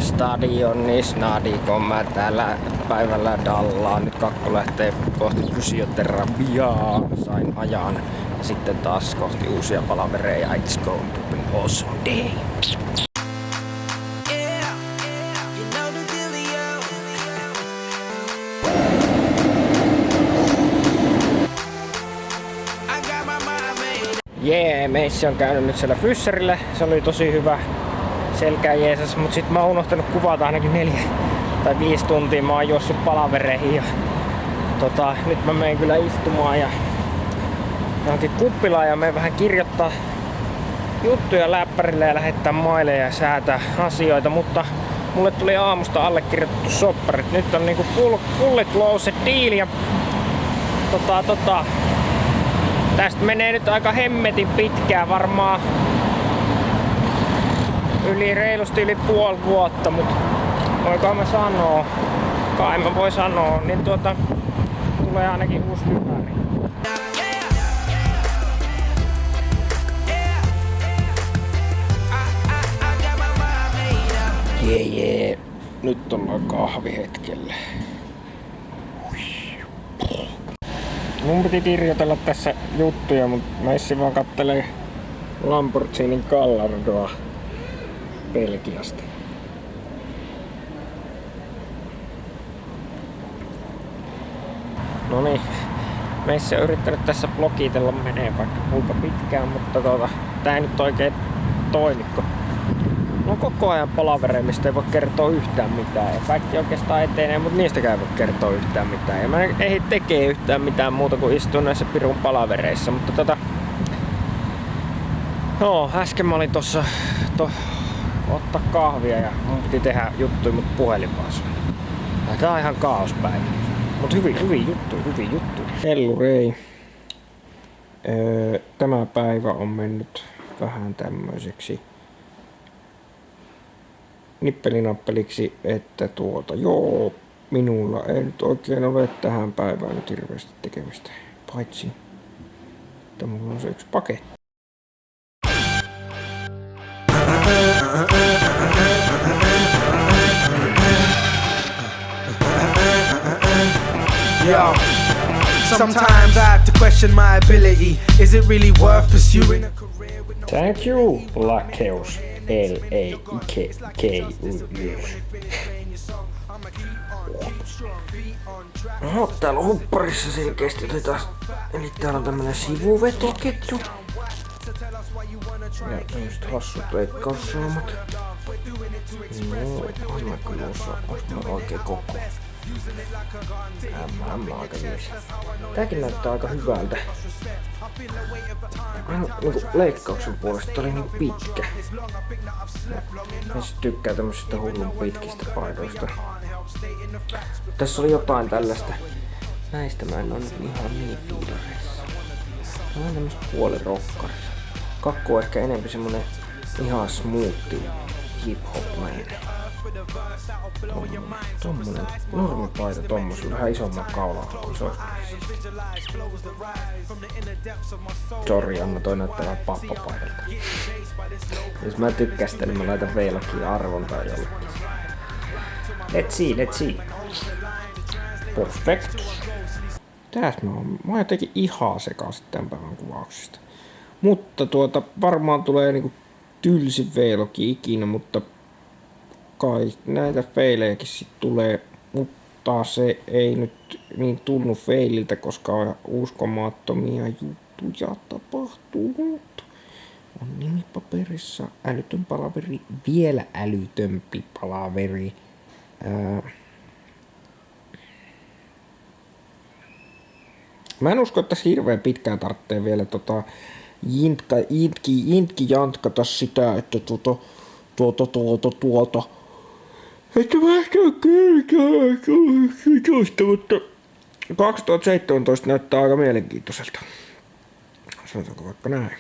Stadioni, snadikon mä täällä päivällä dallaan. Nyt kakko lähtee kohti fysioterapiaa. Sain ajan. Ja sitten taas kohti uusia palavereja. It's going to be awesome day. Jee, meissä on käynyt nyt siellä fyssarille. Se oli tosi hyvä. Selkää jeesas, mut sit mä oon unohtanut kuvata ainakin 4 tai 5 tuntia. Mä oon juossut palavereihin ja nyt mä menen kyllä istumaan ja johonkin kuppilaan ja menen vähän kirjoittaa juttuja läppärille ja lähettää maille ja säätää asioita, mutta mulle tuli aamusta allekirjoitettu sopparit. Nyt on niinku fully closed deal ja tästä menee nyt aika hemmetin pitkään, varmaan reilusti yli puoli vuotta, mutta voinko mä sanoa, kai mä voi sanoa, niin tulee ainakin uusi hyväri. Jee, nyt ollaan kahvihetkellä. Mun piti kirjoitella tässä juttuja, mutta mä essin vaan kattelee Lamborghinin Gallardoa Belgiasta. Noniin, meissä on yrittänyt tässä blogitella menee vaikka kuinka pitkään, mutta tää ei nyt oikein toimiko. No koko ajan palavereja, mistä ei voi kertoa yhtään mitään. Ja kaikki oikeastaan etenee, mutta niistäkään ei voi kertoa yhtään mitään. Ja mä ei tekee yhtään mitään muuta kuin istua näissä pirun palavereissa. Mutta äsken mä olin tossa ottaa kahvia ja mun piti tehdä juttuja, mut puhelin vaan soi. Tää on ihan kaospäivä. Mut hyvin juttu. Hellurei. Tämä päivä on mennyt vähän tämmöiseksi nippelinappeliksi, että minulla ei nyt oikein ole tähän päivään nyt hirveästi tekemistä. Paitsi, että mulla on se yksi paketti. Yo, sometimes I have to question my ability. Is it really worth pursuing a career with no... Thank you, Lakeus. L-A-K-U-S. No, täällä on hupparissa selkeästi taas. Eli täällä on tämmönen sivuvetoketju. Ja tämmöset hassut leikkaussaamat. No, on mä kyllä osaa. Ois mä oikein koko. Mä aika mies. Tääkin näyttää aika hyvältä. Niinku leikkauksen puolesta oli niin pitkä. Mä tykkään tämmöisistä hullun pitkistä paidoista. Tässä oli jotain tällaista. Näistä mä en oo nyt ihan niin fiilareissa. Mä oon tämmöstä puolirokkarissa. Kakku on ehkä enempi semmonen ihan smoothie hip-hop meini. Tommonen normipaita tommosella vähän isomman kaulan kuin se olisi. Sori, Anna, toi näyttää vähän pappapaidalta. Jos mä tykkään sitä, niin mä laitan veilakin arvon tai jollekin. Let's see. Perfectus. Tääs mä jotenkin ihan sekaisin tämän päivän kuvauksista. Mutta varmaan tulee niinku tylsin veilokin ikinä, mutta kai näitä feilejäkin sit tulee, mutta se ei nyt niin tunnu feililtä, koska uskomattomia juttuja tapahtunut. On nimipaperissa älytön palaveri, vielä älytömpi palaveri. Mä en usko, että hirveän pitkään tarvitsee vielä jantkata sitä, että että vähän kertaa, mutta 2017 näyttää aika mielenkiintoiselta. Sanotaanko vaikka näin.